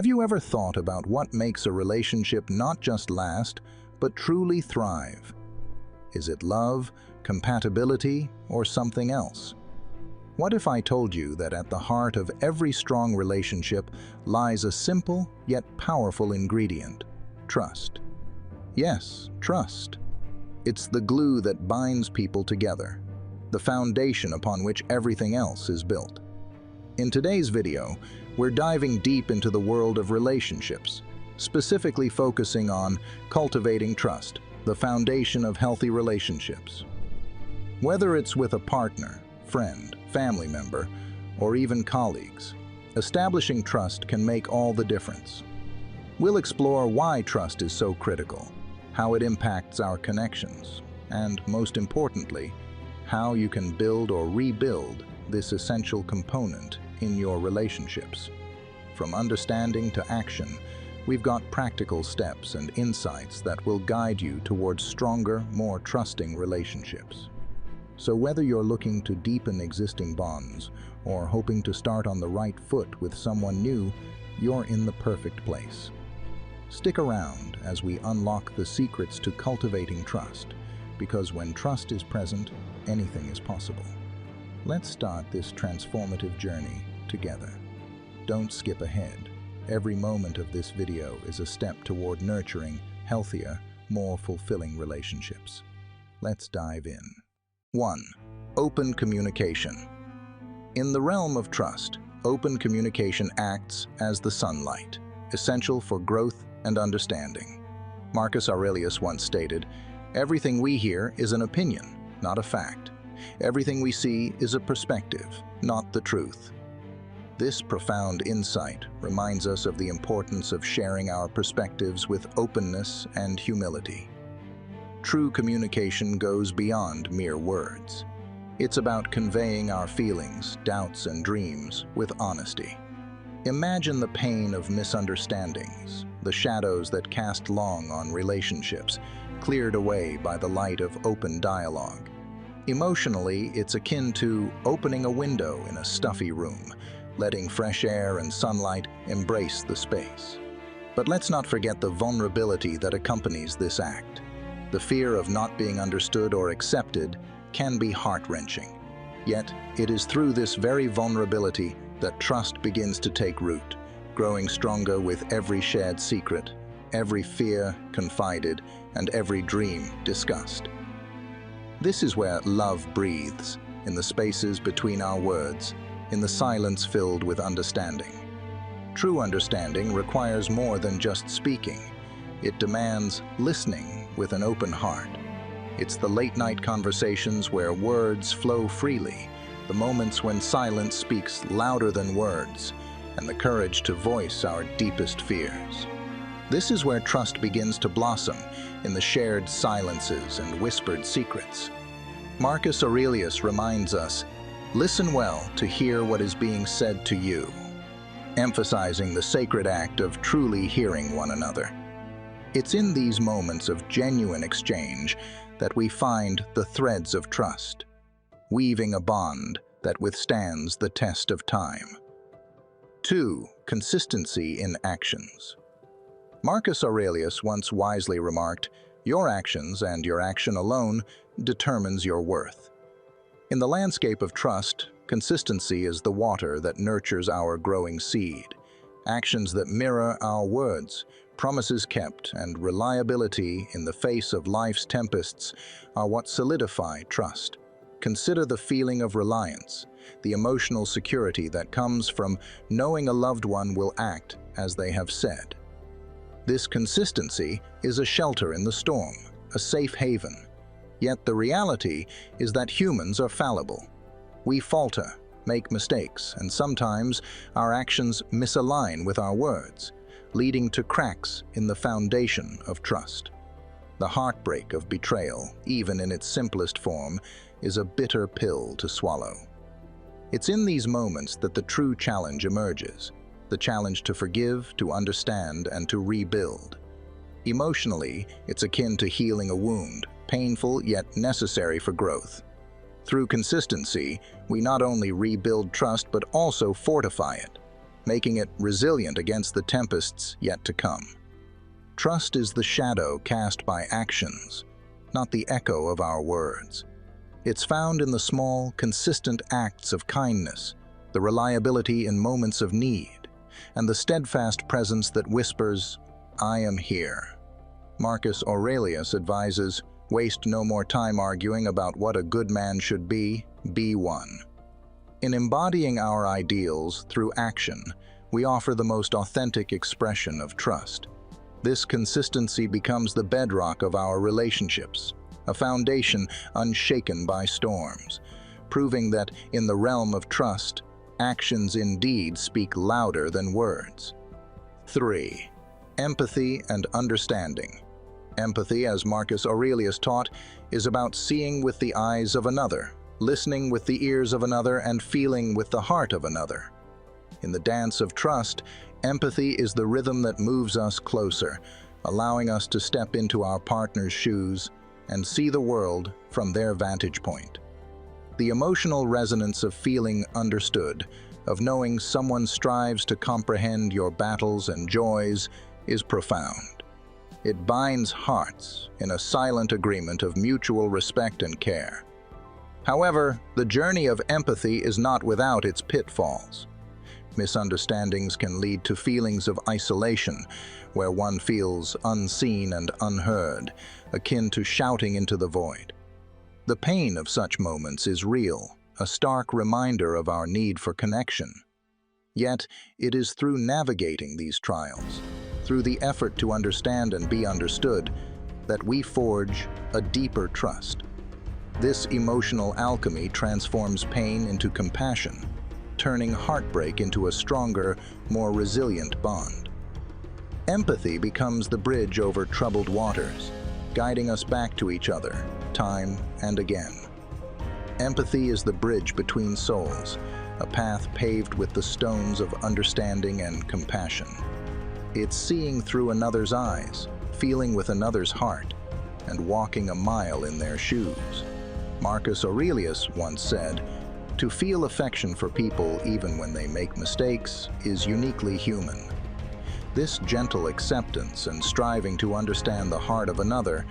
Have you ever thought about what makes a relationship not just last, but truly thrive? Is it love, compatibility, or something else? What if I told you that at the heart of every strong relationship lies a simple yet powerful ingredient: trust? Yes, trust. It's the glue that binds people together, the foundation upon which everything else is built. In today's video, we're diving deep into the world of relationships, specifically focusing on cultivating trust, the foundation of healthy relationships. Whether it's with a partner, friend, family member, or even colleagues, establishing trust can make all the difference. We'll explore why trust is so critical, how it impacts our connections, and most importantly, how you can build or rebuild this essential component in your relationships. From understanding to action, we've got practical steps and insights that will guide you towards stronger, more trusting relationships. So whether you're looking to deepen existing bonds or hoping to start on the right foot with someone new, you're in the perfect place. Stick around as we unlock the secrets to cultivating trust, because when trust is present, anything is possible. Let's start this transformative journey together. Don't skip ahead. Every moment of this video is a step toward nurturing healthier, more fulfilling relationships. Let's dive in. 1. Open communication. In the realm of trust, open communication acts as the sunlight, essential for growth and understanding. Marcus Aurelius once stated, "Everything we hear is an opinion, not a fact. Everything we see is a perspective, not the truth." This profound insight reminds us of the importance of sharing our perspectives with openness and humility. True communication goes beyond mere words. It's about conveying our feelings, doubts, and dreams with honesty. Imagine the pain of misunderstandings, the shadows that cast long on relationships, cleared away by the light of open dialogue. Emotionally, it's akin to opening a window in a stuffy room, letting fresh air and sunlight embrace the space. But let's not forget the vulnerability that accompanies this act. The fear of not being understood or accepted can be heart-wrenching. Yet, it is through this very vulnerability that trust begins to take root, growing stronger with every shared secret, every fear confided, and every dream discussed. This is where love breathes, in the spaces between our words, in the silence filled with understanding. True understanding requires more than just speaking. It demands listening with an open heart. It's the late-night conversations where words flow freely, the moments when silence speaks louder than words, and the courage to voice our deepest fears. This is where trust begins to blossom, in the shared silences and whispered secrets. Marcus Aurelius reminds us, "Listen well to hear what is being said to you," emphasizing the sacred act of truly hearing one another. It's in these moments of genuine exchange that we find the threads of trust, weaving a bond that withstands the test of time. 2. Consistency in actions. Marcus Aurelius once wisely remarked, "Your actions and your action alone determines your worth." In the landscape of trust, consistency is the water that nurtures our growing seed. Actions that mirror our words, promises kept, and reliability in the face of life's tempests are what solidify trust. Consider the feeling of reliance, the emotional security that comes from knowing a loved one will act as they have said. This consistency is a shelter in the storm, a safe haven. Yet the reality is that humans are fallible. We falter, make mistakes, and sometimes our actions misalign with our words, leading to cracks in the foundation of trust. The heartbreak of betrayal, even in its simplest form, is a bitter pill to swallow. It's in these moments that the true challenge emerges, the challenge to forgive, to understand, and to rebuild. Emotionally, it's akin to healing a wound, painful yet necessary for growth. Through consistency, we not only rebuild trust but also fortify it. making it resilient against the tempests yet to come. Trust is the shadow cast by actions, not the echo of our words. It's found in the small, consistent acts of kindness, the reliability in moments of need, and the steadfast presence that whispers, "I am here." Marcus Aurelius advises, "Waste no more time arguing about what a good man should be one." In embodying our ideals through action, we offer the most authentic expression of trust. This consistency becomes the bedrock of our relationships, a foundation unshaken by storms, proving that in the realm of trust, actions indeed speak louder than words. 3. Empathy and understanding. Empathy, as Marcus Aurelius taught, is about seeing with the eyes of another, listening with the ears of another, and feeling with the heart of another. In the dance of trust, empathy is the rhythm that moves us closer, allowing us to step into our partner's shoes and see the world from their vantage point. The emotional resonance of feeling understood, of knowing someone strives to comprehend your battles and joys, is profound. It binds hearts in a silent agreement of mutual respect and care. However, the journey of empathy is not without its pitfalls. Misunderstandings can lead to feelings of isolation, where one feels unseen and unheard, akin to shouting into the void. The pain of such moments is real, a stark reminder of our need for connection. Yet, it is through navigating these trials, through the effort to understand and be understood, that we forge a deeper trust. This emotional alchemy transforms pain into compassion, turning heartbreak into a stronger, more resilient bond. Empathy becomes the bridge over troubled waters, guiding us back to each other, time and again. Empathy is the bridge between souls, a path paved with the stones of understanding and compassion. It's seeing through another's eyes, feeling with another's heart, and walking a mile in their shoes. Marcus Aurelius once said, "To feel affection for people even when they make mistakes is uniquely human." This gentle acceptance and striving to understand the heart of another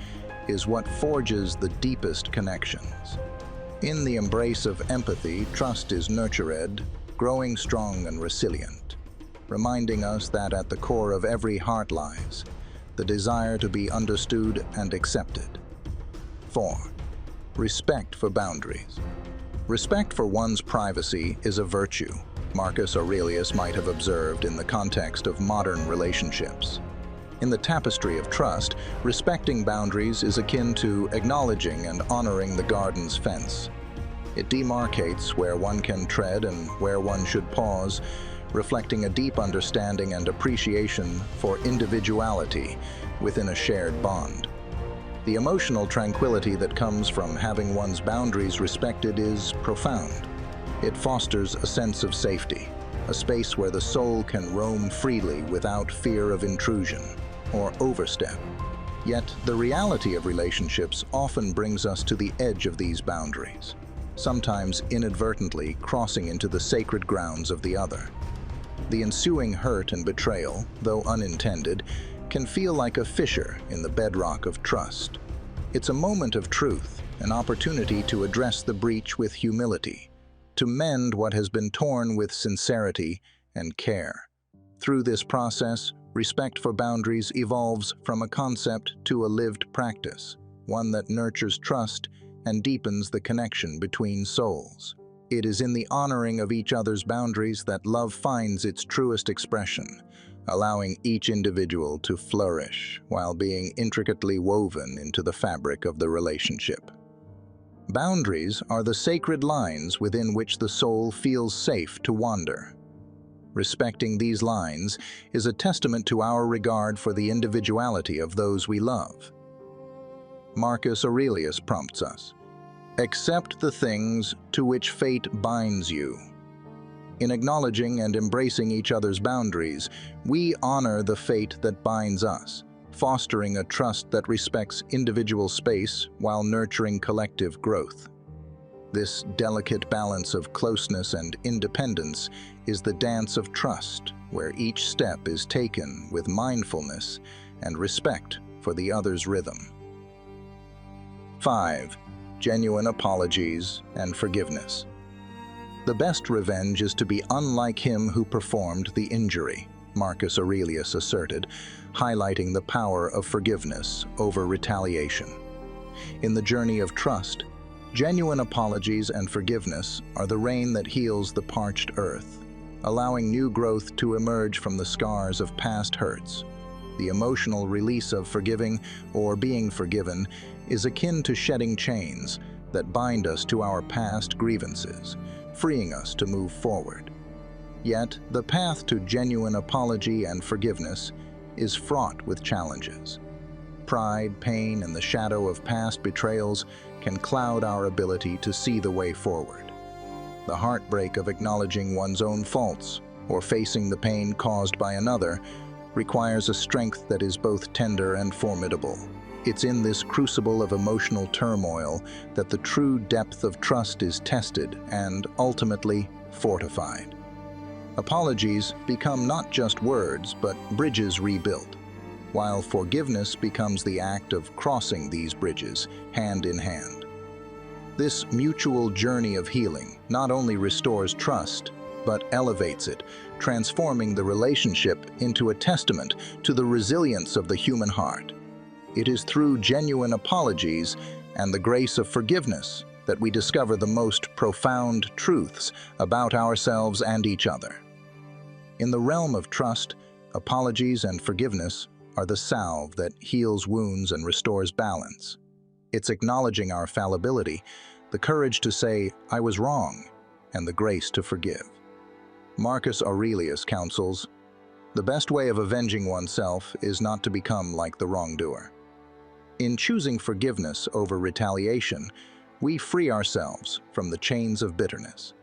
is what forges the deepest connections. In the embrace of empathy, trust is nurtured, growing strong and resilient, reminding us that at the core of every heart lies the desire to be understood and accepted. 4. Respect for boundaries. Respect for one's privacy is a virtue, Marcus Aurelius might have observed in the context of modern relationships. In the tapestry of trust, respecting boundaries is akin to acknowledging and honoring the garden's fence. It demarcates where one can tread and where one should pause, reflecting a deep understanding and appreciation for individuality within a shared bond. The emotional tranquility that comes from having one's boundaries respected is profound. It fosters a sense of safety, a space where the soul can roam freely without fear of intrusion or overstep. Yet, the reality of relationships often brings us to the edge of these boundaries, sometimes inadvertently crossing into the sacred grounds of the other. The ensuing hurt and betrayal, though unintended, can feel like a fissure in the bedrock of trust. It's a moment of truth, an opportunity to address the breach with humility, to mend what has been torn with sincerity and care. Through this process, respect for boundaries evolves from a concept to a lived practice, one that nurtures trust and deepens the connection between souls. It is in the honoring of each other's boundaries that love finds its truest expression, allowing each individual to flourish while being intricately woven into the fabric of the relationship. Boundaries are the sacred lines within which the soul feels safe to wander. Respecting these lines is a testament to our regard for the individuality of those we love. Marcus Aurelius prompts us, "Accept the things to which fate binds you." In acknowledging and embracing each other's boundaries, we honor the fate that binds us, fostering a trust that respects individual space while nurturing collective growth. This delicate balance of closeness and independence is the dance of trust, where each step is taken with mindfulness and respect for the other's rhythm. 5. Genuine apologies and forgiveness. The best revenge is to be unlike him who performed the injury, Marcus Aurelius asserted, highlighting the power of forgiveness over retaliation. In the journey of trust, genuine apologies and forgiveness are the rain that heals the parched earth, allowing new growth to emerge from the scars of past hurts. The emotional release of forgiving or being forgiven is akin to shedding chains that bind us to our past grievances, freeing us to move forward. Yet, the path to genuine apology and forgiveness is fraught with challenges. Pride, pain, and the shadow of past betrayals can cloud our ability to see the way forward. The heartbreak of acknowledging one's own faults or facing the pain caused by another requires a strength that is both tender and formidable. It's in this crucible of emotional turmoil that the true depth of trust is tested and, ultimately, fortified. Apologies become not just words, but bridges rebuilt, while forgiveness becomes the act of crossing these bridges, hand in hand. This mutual journey of healing not only restores trust, but elevates it, transforming the relationship into a testament to the resilience of the human heart. It is through genuine apologies and the grace of forgiveness that we discover the most profound truths about ourselves and each other. In the realm of trust, apologies and forgiveness are the salve that heals wounds and restores balance. It's acknowledging our fallibility, the courage to say, "I was wrong," and the grace to forgive. Marcus Aurelius counsels, "The best way of avenging oneself is not to become like the wrongdoer." In choosing forgiveness over retaliation, we free ourselves from the chains of bitterness,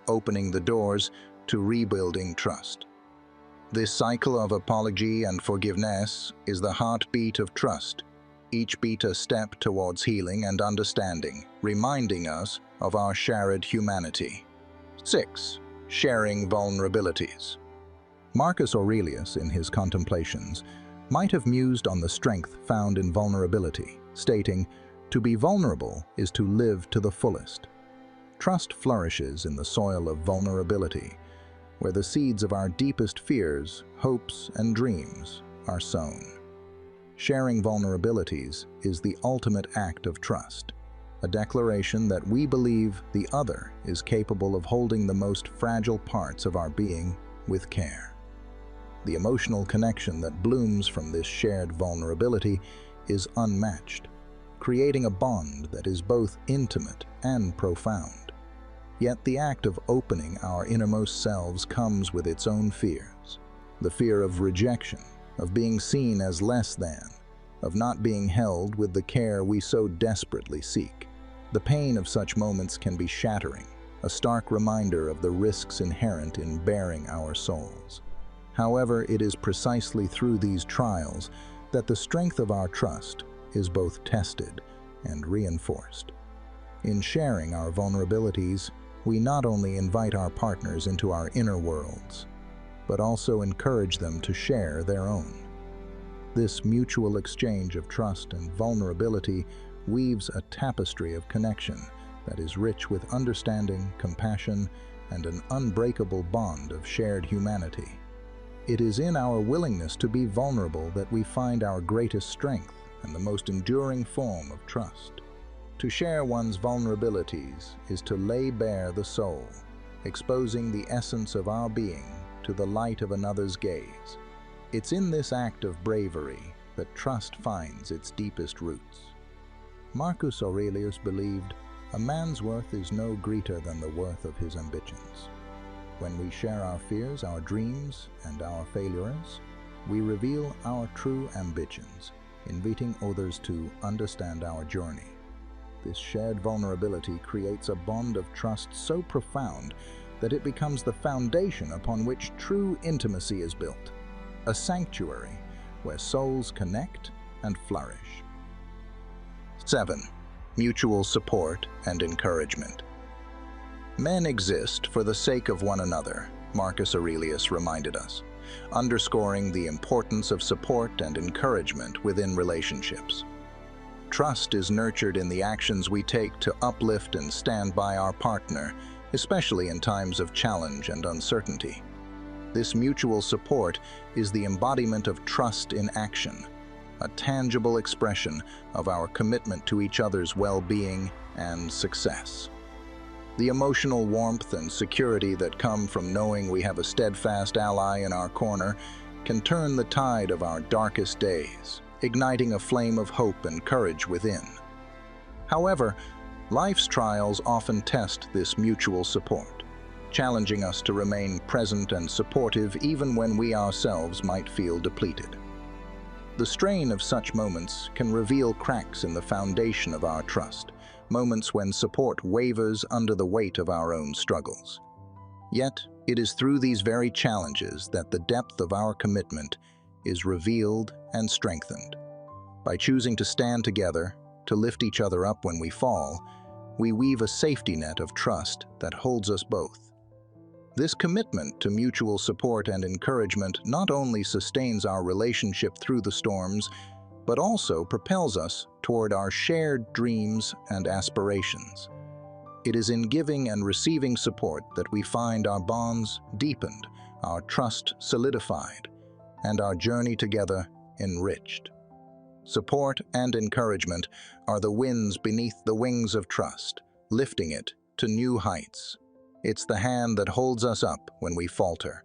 opening the doors to rebuilding trust. This cycle of apology and forgiveness is the heartbeat of trust, each beat a step towards healing and understanding, reminding us of our shared humanity. 6. Sharing vulnerabilities. Marcus Aurelius, in his Contemplations, might have mused on the strength found in vulnerability, stating, "To be vulnerable is to live to the fullest." Trust flourishes in the soil of vulnerability, where the seeds of our deepest fears, hopes, and dreams are sown. Sharing vulnerabilities is the ultimate act of trust, a declaration that we believe the other is capable of holding the most fragile parts of our being with care. The emotional connection that blooms from this shared vulnerability is unmatched, creating a bond that is both intimate and profound. Yet the act of opening our innermost selves comes with its own fears. The fear of rejection, of being seen as less than, of not being held with the care we so desperately seek. The pain of such moments can be shattering, a stark reminder of the risks inherent in baring our souls. However, it is precisely through these trials that the strength of our trust is both tested and reinforced. In sharing our vulnerabilities, we not only invite our partners into our inner worlds, but also encourage them to share their own. This mutual exchange of trust and vulnerability weaves a tapestry of connection that is rich with understanding, compassion, and an unbreakable bond of shared humanity. It is in our willingness to be vulnerable that we find our greatest strength and the most enduring form of trust. To share one's vulnerabilities is to lay bare the soul, exposing the essence of our being to the light of another's gaze. It's in this act of bravery that trust finds its deepest roots. Marcus Aurelius believed, "A man's worth is no greater than the worth of his ambitions." When we share our fears, our dreams, and our failures, we reveal our true ambitions, inviting others to understand our journey. This shared vulnerability creates a bond of trust so profound that it becomes the foundation upon which true intimacy is built, a sanctuary where souls connect and flourish. 7. mutual support and encouragement. Men exist for the sake of one another, Marcus Aurelius reminded us, underscoring the importance of support and encouragement within relationships. Trust is nurtured in the actions we take to uplift and stand by our partner, especially in times of challenge and uncertainty. This mutual support is the embodiment of trust in action, a tangible expression of our commitment to each other's well-being and success. The emotional warmth and security that come from knowing we have a steadfast ally in our corner can turn the tide of our darkest days, igniting a flame of hope and courage within. However, life's trials often test this mutual support, challenging us to remain present and supportive even when we ourselves might feel depleted. The strain of such moments can reveal cracks in the foundation of our trust, moments when support wavers under the weight of our own struggles. Yet, it is through these very challenges that the depth of our commitment is revealed and strengthened. By choosing to stand together, to lift each other up when we fall, we weave a safety net of trust that holds us both. This commitment to mutual support and encouragement not only sustains our relationship through the storms, but also propels us toward our shared dreams and aspirations. It is in giving and receiving support that we find our bonds deepened, our trust solidified, and our journey together enriched. Support and encouragement are the winds beneath the wings of trust, lifting it to new heights. It's the hand that holds us up when we falter,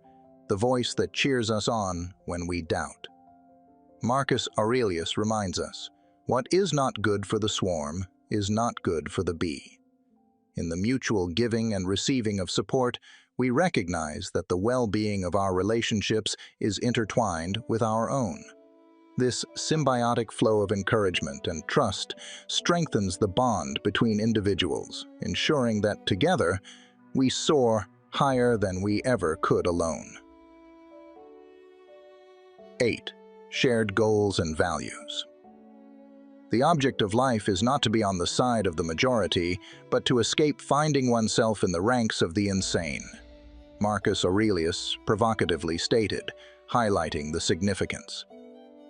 the voice that cheers us on when we doubt. Marcus Aurelius reminds us, what is not good for the swarm is not good for the bee. In the mutual giving and receiving of support, we recognize that the well-being of our relationships is intertwined with our own. This symbiotic flow of encouragement and trust strengthens the bond between individuals, ensuring that together we soar higher than we ever could alone. 8. Shared goals and values. The object of life is not to be on the side of the majority, but to escape finding oneself in the ranks of the insane, Marcus Aurelius provocatively stated, highlighting the significance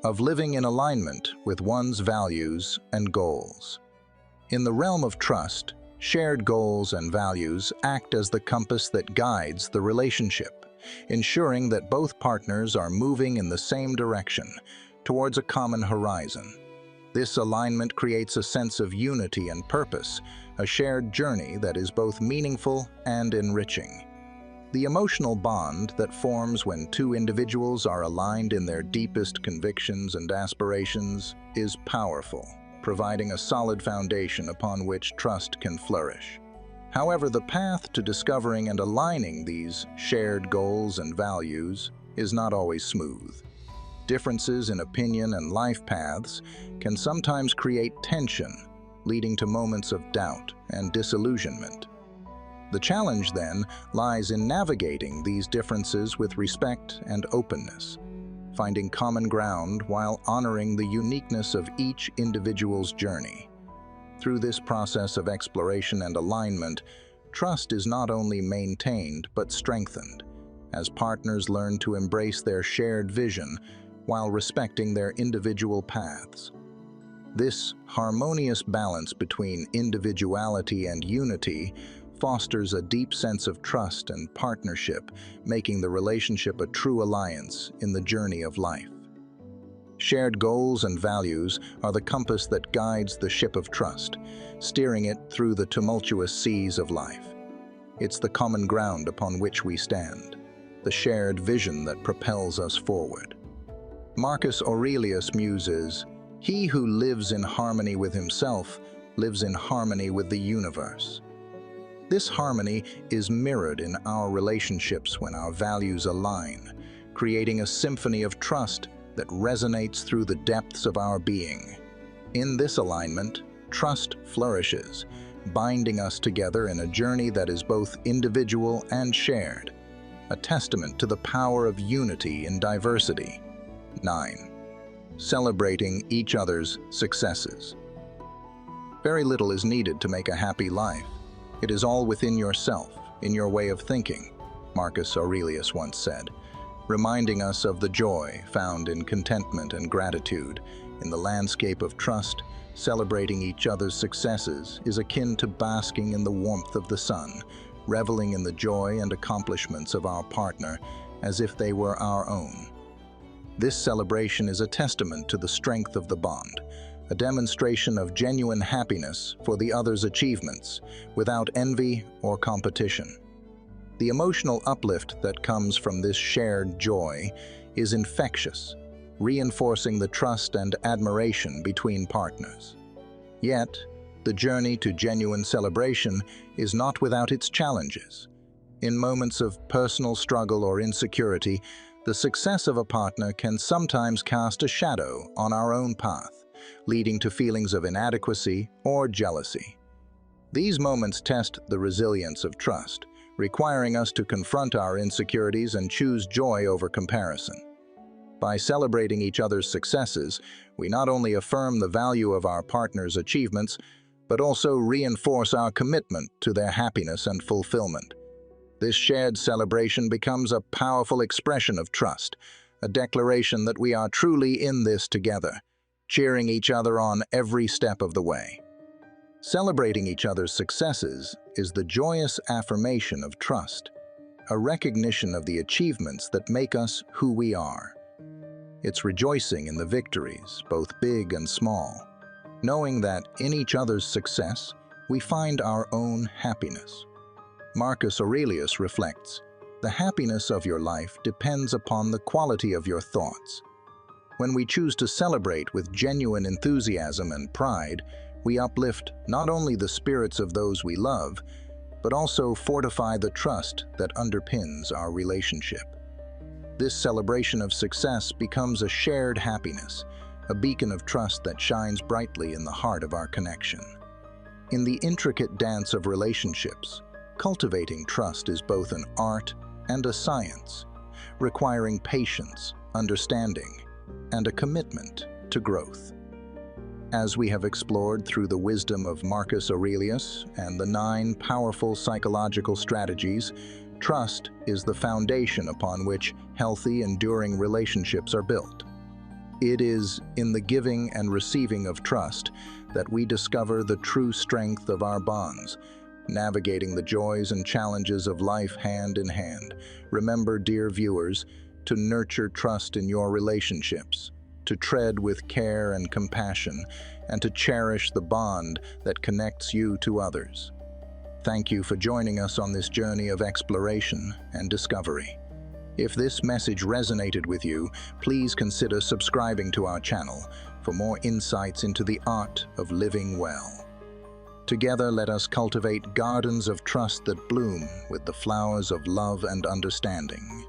of living in alignment with one's values and goals. In the realm of trust, shared goals and values act as the compass that guides the relationship, ensuring that both partners are moving in the same direction, towards a common horizon. This alignment creates a sense of unity and purpose, a shared journey that is both meaningful and enriching. The emotional bond that forms when two individuals are aligned in their deepest convictions and aspirations is powerful, providing a solid foundation upon which trust can flourish. However, the path to discovering and aligning these shared goals and values is not always smooth. Differences in opinion and life paths can sometimes create tension, leading to moments of doubt and disillusionment. The challenge, then, lies in navigating these differences with respect and openness, finding common ground while honoring the uniqueness of each individual's journey. Through this process of exploration and alignment, trust is not only maintained but strengthened, as partners learn to embrace their shared vision while respecting their individual paths. This harmonious balance between individuality and unity fosters a deep sense of trust and partnership, making the relationship a true alliance in the journey of life. Shared goals and values are the compass that guides the ship of trust, steering it through the tumultuous seas of life. It's the common ground upon which we stand, the shared vision that propels us forward. Marcus Aurelius muses, "He who lives in harmony with himself lives in harmony with the universe." This harmony is mirrored in our relationships when our values align, creating a symphony of trust that resonates through the depths of our being. In this alignment, trust flourishes, binding us together in a journey that is both individual and shared, a testament to the power of unity in diversity. 9. Celebrating each other's successes. Very little is needed to make a happy life. It is all within yourself, in your way of thinking, Marcus Aurelius once said, reminding us of the joy found in contentment and gratitude. In the landscape of trust, celebrating each other's successes is akin to basking in the warmth of the sun, reveling in the joy and accomplishments of our partner as if they were our own. This celebration is a testament to the strength of the bond, a demonstration of genuine happiness for the other's achievements, without envy or competition. The emotional uplift that comes from this shared joy is infectious, reinforcing the trust and admiration between partners. Yet, the journey to genuine celebration is not without its challenges. In moments of personal struggle or insecurity, the success of a partner can sometimes cast a shadow on our own path, leading to feelings of inadequacy or jealousy. These moments test the resilience of trust, requiring us to confront our insecurities and choose joy over comparison. By celebrating each other's successes, we not only affirm the value of our partner's achievements, but also reinforce our commitment to their happiness and fulfillment. This shared celebration becomes a powerful expression of trust, a declaration that we are truly in this together, cheering each other on every step of the way. Celebrating each other's successes is the joyous affirmation of trust, a recognition of the achievements that make us who we are. It's rejoicing in the victories, both big and small, knowing that in each other's success, we find our own happiness. Marcus Aurelius reflects, "The happiness of your life depends upon the quality of your thoughts." When we choose to celebrate with genuine enthusiasm and pride, we uplift not only the spirits of those we love, but also fortify the trust that underpins our relationship. This celebration of success becomes a shared happiness, a beacon of trust that shines brightly in the heart of our connection. In the intricate dance of relationships, cultivating trust is both an art and a science, requiring patience, understanding, and a commitment to growth. As we have explored through the wisdom of Marcus Aurelius and the 9 powerful psychological strategies, trust is the foundation upon which healthy, enduring relationships are built. It is in the giving and receiving of trust that we discover the true strength of our bonds, navigating the joys and challenges of life hand in hand. Remember, dear viewers, to nurture trust in your relationships, to tread with care and compassion, and to cherish the bond that connects you to others. Thank you for joining us on this journey of exploration and discovery. If this message resonated with you, please consider subscribing to our channel for more insights into the art of living well. Together, let us cultivate gardens of trust that bloom with the flowers of love and understanding.